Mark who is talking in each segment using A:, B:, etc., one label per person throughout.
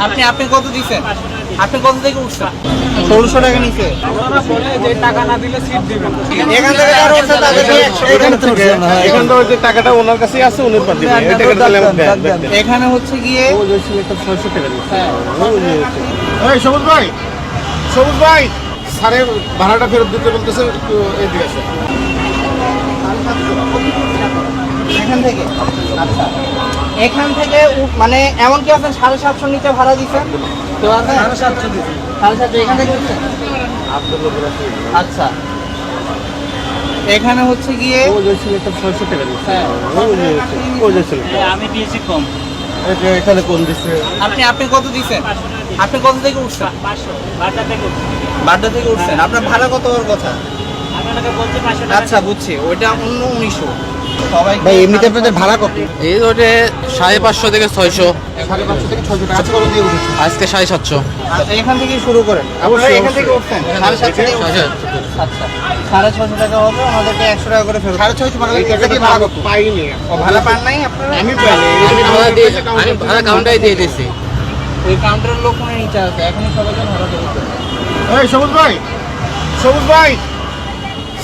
A: আপনি আপনি কত দিচ্ছেন? আপনি কত থেকে উঠছেন? 1600 টাকা নিচে
B: টাকা না দিলে সিট দিবেন।
A: এখান থেকে যারা উঠছে তাদেরকে 100 টাকা
B: এখান থেকে যে টাকাটা ওনার কাছে আছে উনি পাঠিয়ে দিবেন। এই টাকাটা তাহলে আমাকে দেন।
A: এখানে হচ্ছে গিয়ে
B: ওই যে সিলেক্টর 600 টাকা দিচ্ছে।
A: হ্যাঁ
B: এই সবুজ ভাই স্যারের ভাড়াটা ফেরত দিতে বলতেছে, একটু এদিকে আসো।
A: এখান থেকে আচ্ছা এখান থেকে মানে এমন কি আপনার 750 নিচে ভাড়া দিচ্ছেন? তো আছে 750 দিচ্ছেন 750 এখান থেকে উঠছেন? আচ্ছা এখানে হচ্ছে গিয়ে
B: ওই যে সিলেক্টর 600 টাকা দিচ্ছে।
A: হ্যাঁ
B: ওই যে সিলেক্টর
C: আমি দিয়েছি কম।
B: এই যে এখানে কোন দিচ্ছে?
A: আপনি কত দিচ্ছেন? আপনি কত থেকে উঠছেন?
C: 500 বাটা থেকে
A: বাড্ডা থেকে উঠছেন। আপনার ভাড়া কত হওয়ার কথা?
C: আপনাকে বলছি 500 টাকা।
A: আচ্ছা বুঝছি, ওইটা অন্য 1900। সবাই
D: ভাই এমনিতে আপনাদের ভাড়া কত?
E: এই রোডে 550 থেকে 600,
B: 550 থেকে 600 টাকা। আজকে কত দিয়ে উঠেছে?
E: আজকে 750।
A: আচ্ছা এখান থেকে শুরু করেন। আপনারা এখান থেকে উঠছেন 750 থেকে উঠছেন। আচ্ছা 650 টাকা হবে, আমাদেরকে 100 টাকা করে ফেরত।
B: 650 টাকা দিয়ে টাকা দিয়ে ভাড়া কত? পাইনি।
A: ও ভাড়া পান নাই আপনারা?
B: আমি পাইনি।
E: আমি ভাড়া কাউন্টারে দিয়ে দিয়েছি।
A: ওই কাউন্টারের লোক মনে নিচে আছে, এখনই সবাইকে ভাড়া দেবো।
B: এই সবুজ ভাই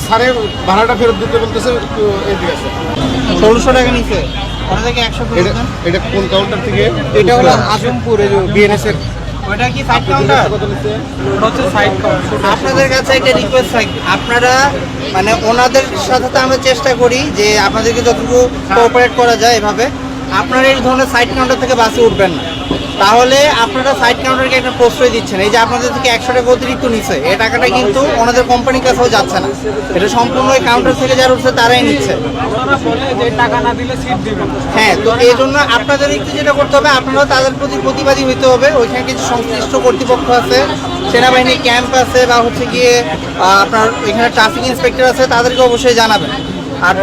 B: স্যারের ভাড়াটা ফেরত দিতে বলতেছে, একটু এদিকে আসো।
A: 1600 টাকা নিচে ওটা থেকে 100 করে দেন।
B: এটা কোন কাউন্টার থেকে?
A: এটা হলো আজমপুর এই বিএনএস এর। ওটা কি সাইড কাউন্টার?
B: কত নিচ্ছে?
A: ওটা হচ্ছে সাইড কাউন্টার। আপনাদের কাছে একটা রিকোয়েস্ট থাকবে, আপনারা মানে ওনাদের সাথে তো আমরা চেষ্টা করি যে আপনাদেরকে যতটুকু কোঅপারেট করা যায় এভাবে, আপনারা এই ধরনের সাইড কাউন্টার থেকে বাসে উঠবেন না। তাহলে আপনারা সাইড কাউন্টারকে একটা প্রশ্রয় দিচ্ছেন। এই যে আপনাদের থেকে 100 টাকা অতিরিক্ত নিচ্ছে, এই টাকাটা কিন্তু ওনাদের কোম্পানির কাছেও যাচ্ছে না, এটা সম্পূর্ণ ওই কাউন্টার থেকে যারা উঠছে তারাই নিচ্ছে।
B: ওনারা বলে যে টাকা না দিলে সিট দিবেন।
A: হ্যাঁ, তো এই জন্য আপনাদের একটু যেটা করতে হবে, আপনারাও তাদের প্রতি প্রতিবাদী হইতে হবে। ওইখানে কিছু সংশ্লিষ্ট কর্তৃপক্ষ আছে, সেনাবাহিনী ক্যাম্প আছে, বা হচ্ছে গিয়ে আপনার এখানে ট্রাফিক ইন্সপেক্টর আছে, তাদেরকে অবশ্যই জানাবেন। আর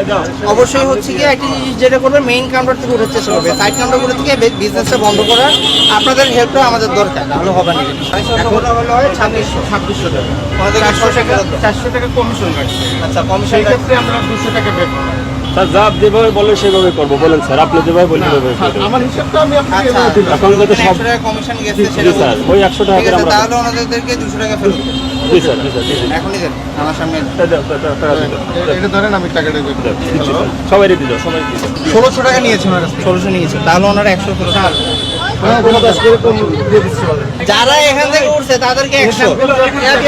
A: অবশ্যই হচ্ছে গিয়ে একটা জিনিস যেটা করবে, মেইন কাউন্টার থেকে উঠার চেষ্টা করবে, সাইড কাউন্টারগুলো থেকে বিজনেসটা বন্ধ করার আপনাদের হেল্পটা আমাদের দরকার, নাহলে হবে না। 250 হলে হয় 2600 টাকা। আমাদের 400 টাকা
B: কমিশন রাখছে।
A: আচ্ছা কমিশন
B: সেই ক্ষেত্রে আমরা 200 টাকা বের করি।
F: স্যার যা যেভাবে বলে সেভাবে করবো বলেন স্যার, আপনি যেভাবে বলেন সেভাবে করবো।
B: আমার হিসাবটা আমি আপনাকে
A: আচ্ছা
B: বলে দিলাম।
F: এখন তো সব
A: 100 টাকা কমিশন গেছে
F: জি
A: সেটা
F: স্যার,
A: বলুন।
F: ওই 100 টাকা
A: ঠিক
F: করে
A: আছে,
F: আমরা
A: তাহলে ওনাদেরকে 200 টাকা ফেরত দিন।
F: জি স্যার জি স্যার জি স্যার।
A: এখনই দেন আমার সামনে।
B: এটা ধরেন আমি টাকাটা বের করি।
F: সবাই রেডি দাও, সবাই রেডি দাও।
A: 1600 টাকা নিয়েছে ওনার কাছে, 1600 নিয়েছে, তাহলে ওনারা 100 ফেরত পাবে। যারা এখান থেকে উঠছে তাদেরকে 100,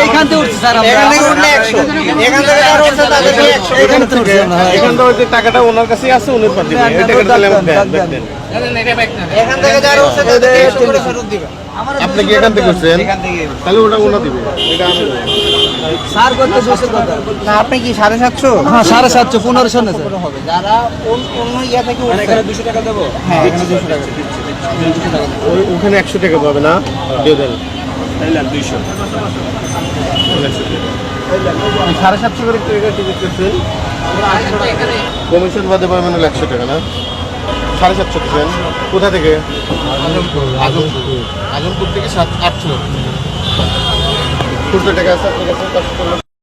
D: এইখান থেকে উঠছে স্যার,
A: এখান থেকে উঠলে 100, এখান থেকে যারা উঠছে তাদেরকে 100।
B: এখান থেকে যে টাকাটা ওনার কাছে আছে উনি পাঠিয়ে দিবেন। এই টাকাটা তাহলে আমাকে দেন।
A: এখান থেকে যারা উঠছে তাদেরকে 100 করে ফেরত দিবে।
B: আপনি কি এখান থেকে করছেন?
A: এখান থেকে
B: তাহলে ওনা দিবে। এটা আমি
D: স্যার করতে বসে কথা।
A: না, আপনি কি 750?
D: হ্যাঁ 750 1500 না স্যার।
A: হবে যারা অন্য ইয়া থেকে উঠছে।
F: এখানে 200 টাকা দেবো।
A: হ্যাঁ এখানে 200 টাকা দিচ্ছি।
B: ওখানে 100 টাকা পাবে না? দিয়ে দেন।
F: তাহলে 200।
B: 750 করে টিকিট করছেন। কমিশন বাদে পাবেন হলো 100 টাকা না? 750 দিবেন। কোথা থেকে? আজমপুর থেকে 800 টাকা আছে আপনার কাছে।